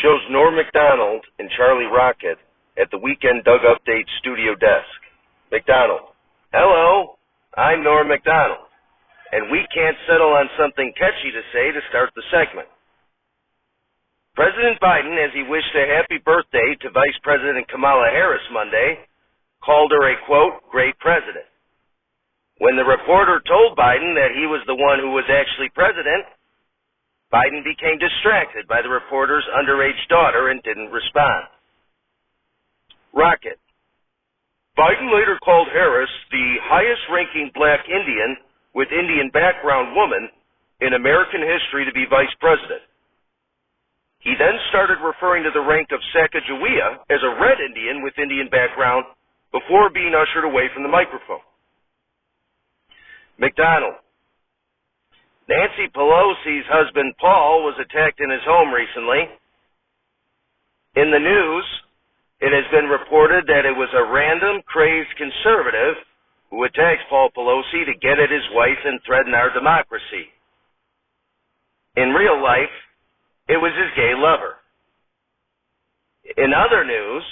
shows Norm MacDonald and Charlie Rocket at the Weekend Doug Update studio desk. MacDonald: hello, I'm Norm MacDonald, and we can't settle on something catchy to say to start the segment. President Biden, as he wished a happy birthday to Vice President Kamala Harris Monday, called her a, quote, great president. When the reporter told Biden that he was the one who was actually president, Biden became distracted by the reporter's underage daughter and didn't respond. Rocket: Biden later called Harris the highest-ranking black Indian with Indian background woman in American history to be vice president. He then started referring to the rank of Sacagawea as a red Indian with Indian background before being ushered away from the microphone. MacDonald: Nancy Pelosi's husband Paul was attacked in his home recently. In the news, it has been reported that it was a random, crazed conservative who attacked Paul Pelosi to get at his wife and threaten our democracy. In real life, it was his gay lover. In other news,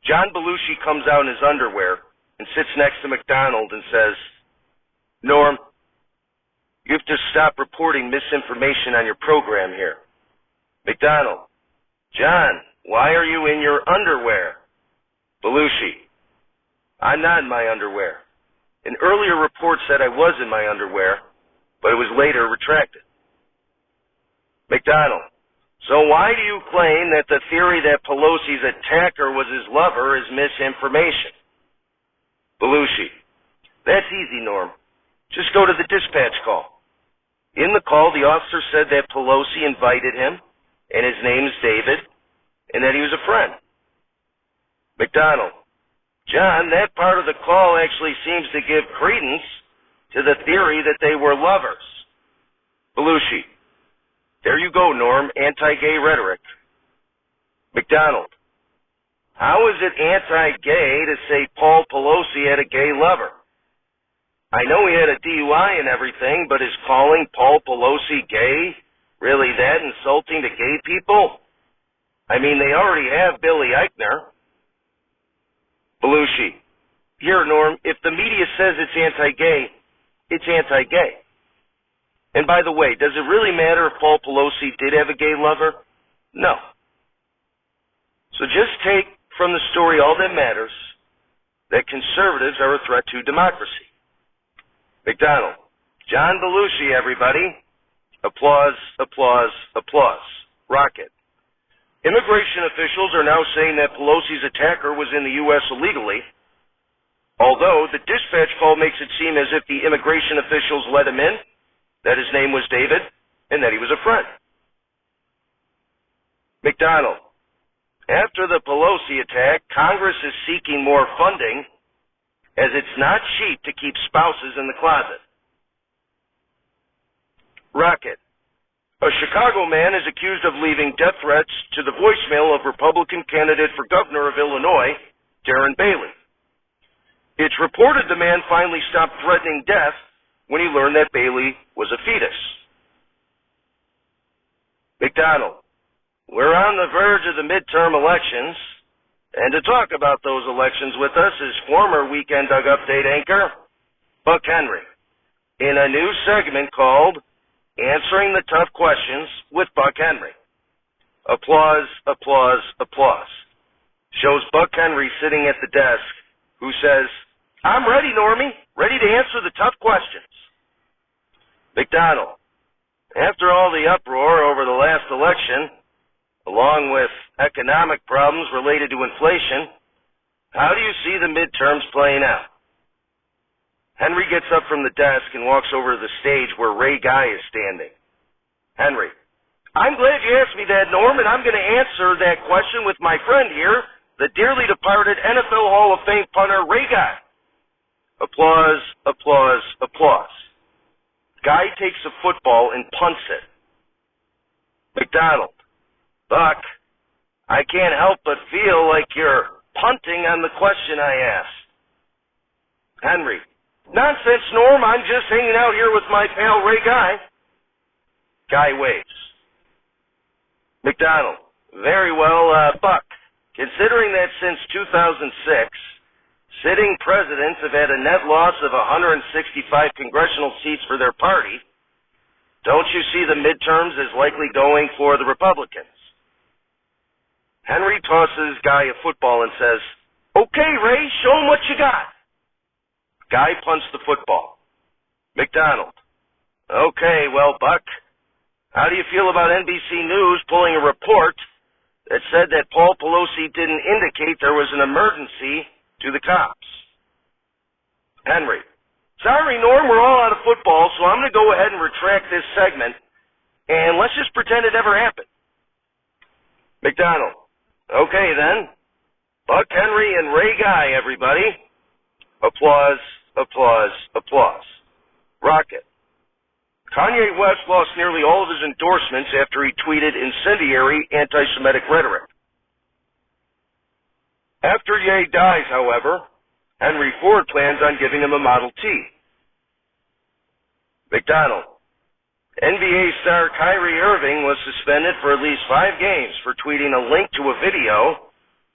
John Belushi comes out in his underwear and sits next to MacDonald and says, Norm, you have to stop reporting misinformation on your program here. MacDonald: John, why are you in your underwear? Belushi: I'm not in my underwear. An earlier report said I was in my underwear, but it was later retracted. MacDonald: So why do you claim that the theory that Pelosi's attacker was his lover is misinformation? Belushi: That's easy, Norm. Just go to the dispatch call. In the call, the officer said that Pelosi invited him, and his name is David, and that he was a friend. MacDonald: John, that part of the call actually seems to give credence to the theory that they were lovers. Belushi: There you go, Norm, anti-gay rhetoric. MacDonald: How is it anti-gay to say Paul Pelosi had a gay lover? I know he had a DUI and everything, but is calling Paul Pelosi gay really that insulting to gay people? I mean, they already have Billy Eichner. Belushi: Here, Norm, if the media says it's anti-gay, it's anti-gay. And by the way, does it really matter if Paul Pelosi did have a gay lover? No. So just take from the story all that matters, that conservatives are a threat to democracy. MacDonald: John Belushi, everybody. Applause, applause, applause. Rocket: Immigration officials are now saying that Pelosi's attacker was in the U.S. illegally, although the dispatch call makes it seem as if the immigration officials let him in, that his name was David, and that he was a friend. MacDonald: After the Pelosi attack, Congress is seeking more funding, as it's not cheap to keep spouses in the closet. Rocket: A Chicago man is accused of leaving death threats to the voicemail of Republican candidate for governor of Illinois, Darren Bailey. It's reported the man finally stopped threatening death when he learned that Bailey was a fetus. MacDonald: We're on the verge of the midterm elections, and to talk about those elections with us is former Weekend Doug Update anchor, Buck Henry, in a new segment called Answering the Tough Questions with Buck Henry. Applause, applause, applause. Shows Buck Henry sitting at the desk who says, I'm ready, Normie, ready to answer the tough questions. MacDonald: After all the uproar over the last election, along with economic problems related to inflation, how do you see the midterms playing out? Henry gets up from the desk and walks over to the stage where Ray Guy is standing. Henry: I'm glad you asked me that, Norm, and I'm going to answer that question with my friend here, the dearly departed NFL Hall of Fame punter, Ray Guy. Applause, applause, applause. Guy takes a football and punts it. MacDonald: Buck, I can't help but feel like you're punting on the question I asked. Henry: Nonsense, Norm. I'm just hanging out here with my pal Ray Guy. Guy waves. MacDonald: Very well, Buck. Considering that since 2006, sitting presidents have had a net loss of 165 congressional seats for their party, don't you see the midterms as likely going for the Republicans? Henry tosses Guy a football and says, "Okay, Ray, show him what you got." Guy punts the football. McDonald, "Okay, well, Buck, how do you feel about NBC News pulling a report that said that Paul Pelosi didn't indicate there was an emergency to the cops?" Henry, "Sorry, Norm, we're all out of football, so I'm going to go ahead and retract this segment, and let's just pretend it never happened." McDonald, "Okay, then. Buck Henry and Ray Guy, everybody." Applause, applause, applause. Rocket, Kanye West lost nearly all of his endorsements after he tweeted incendiary anti-Semitic rhetoric. After Ye dies, however, Henry Ford plans on giving him a Model T. McDonald, NBA star Kyrie Irving was suspended for at least 5 games for tweeting a link to a video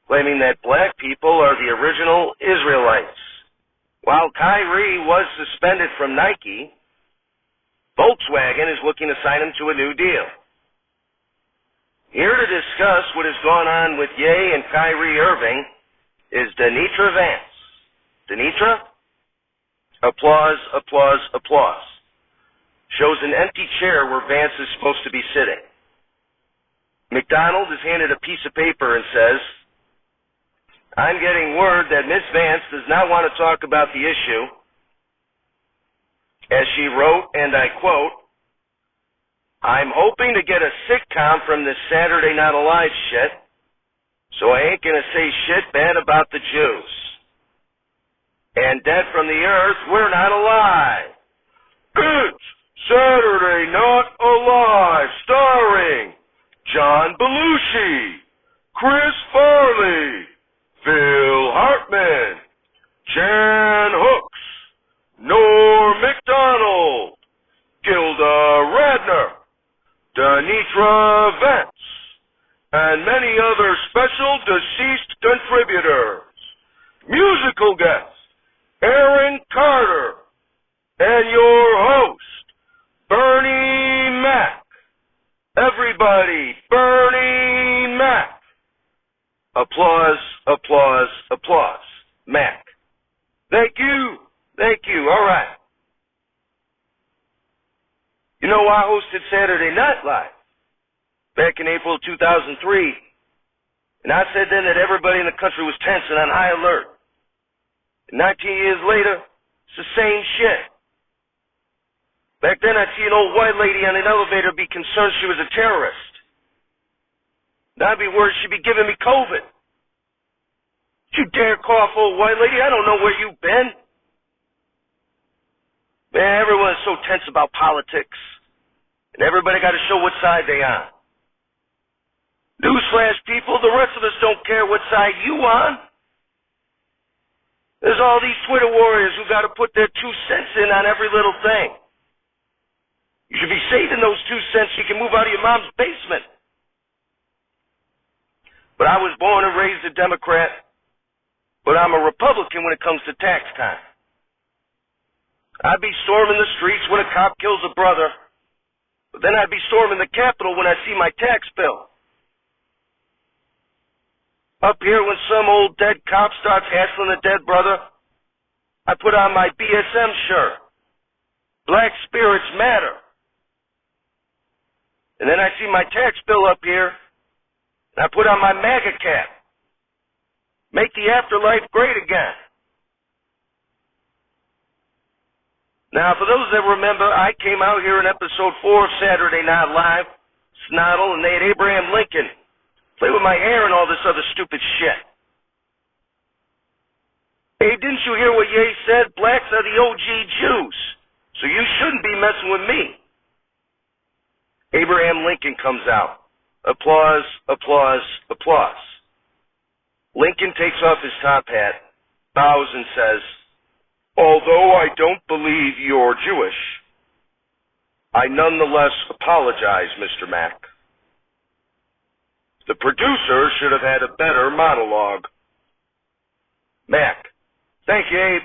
claiming that black people are the original Israelites. While Kyrie was suspended from Nike, Volkswagen is looking to sign him to a new deal. Here to discuss what has gone on with Ye and Kyrie Irving is Denitra Vance. Denitra? Applause, applause, applause. Shows an empty chair where Vance is supposed to be sitting. McDonald is handed a piece of paper and says, "I'm getting word that Miss Vance does not want to talk about the issue. As she wrote, and I quote, 'I'm hoping to get a sitcom from this Saturday Night Alive shit, so I ain't gonna say shit bad about the Jews. And Dead from the Earth, we're not alive. It's Saturday Night Alive, starring John Belushi, Chris Farley, Phil Hartman, Jan Hooks, Norm Macdonald, Gilda Radner, Denitra Vance, and many other special deceased contributors. Musical guest, Aaron Carter, and your host, Bernie Mac. Everybody, Bernie Mac." Applause, applause, applause. Mac. Thank you. Thank you. All right. You know, I hosted Saturday Night Live back in April of 2003, and I said then that everybody in the country was tense and on high alert. And 19 years later, it's the same shit. Back then, I'd see an old white lady on an elevator be concerned she was a terrorist. Now I'd be worried she'd be giving me COVID. You dare cough, old white lady? I don't know where you've been. Man, everyone is so tense about politics. And everybody got to show what side they on. Newsflash, people, the rest of us don't care what side you on. There's all these Twitter warriors who got to put their 2 cents in on every little thing. You should be saving those 2 cents so you can move out of your mom's basement. But I was born and raised a Democrat, but I'm a Republican when it comes to tax time. I'd be storming the streets when a cop kills a brother, but then I'd be storming the Capitol when I see my tax bill. Up here, when some old dead cop starts hassling a dead brother, I put on my BSM shirt. Black spirits matter. And then I see my tax bill up here, and I put on my MAGA cap. Make the afterlife great again. Now, for those that remember, I came out here in episode 4 of Saturday Night Live, SNotL, and they had Abraham Lincoln play with my hair and all this other stupid shit. Hey, didn't you hear what Ye said? Blacks are the OG Jews, so you shouldn't be messing with me. Abraham Lincoln comes out. Applause, applause, applause. Lincoln takes off his top hat, bows and says, "Although I don't believe you're Jewish, I nonetheless apologize, Mr. Mack." The producer should have had a better monologue. Mac. Thank you, Abe.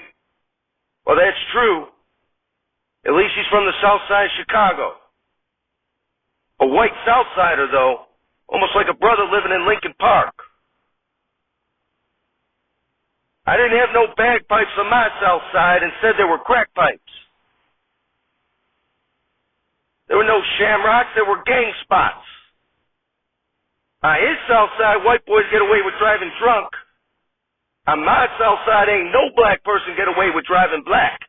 Well, that's true. At least he's from the south side of Chicago. A white south sider, though. Almost like a brother living in Lincoln Park. I didn't have no bagpipes on my south side. Instead, there were crack pipes. There were no shamrocks. There were gang spots. On his south side, white boys get away with driving drunk. On my south side, ain't no black person get away with driving black.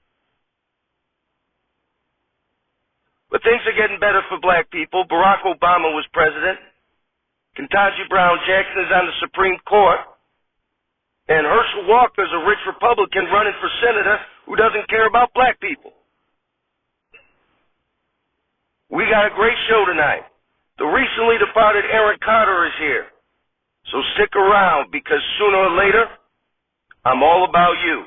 But things are getting better for black people. Barack Obama was president. Ketanji Brown Jackson is on the Supreme Court. And Herschel Walker's a rich Republican running for senator who doesn't care about black people. We got a great show tonight. The recently departed Aaron Carter is here. So stick around because sooner or later, I'm all about you.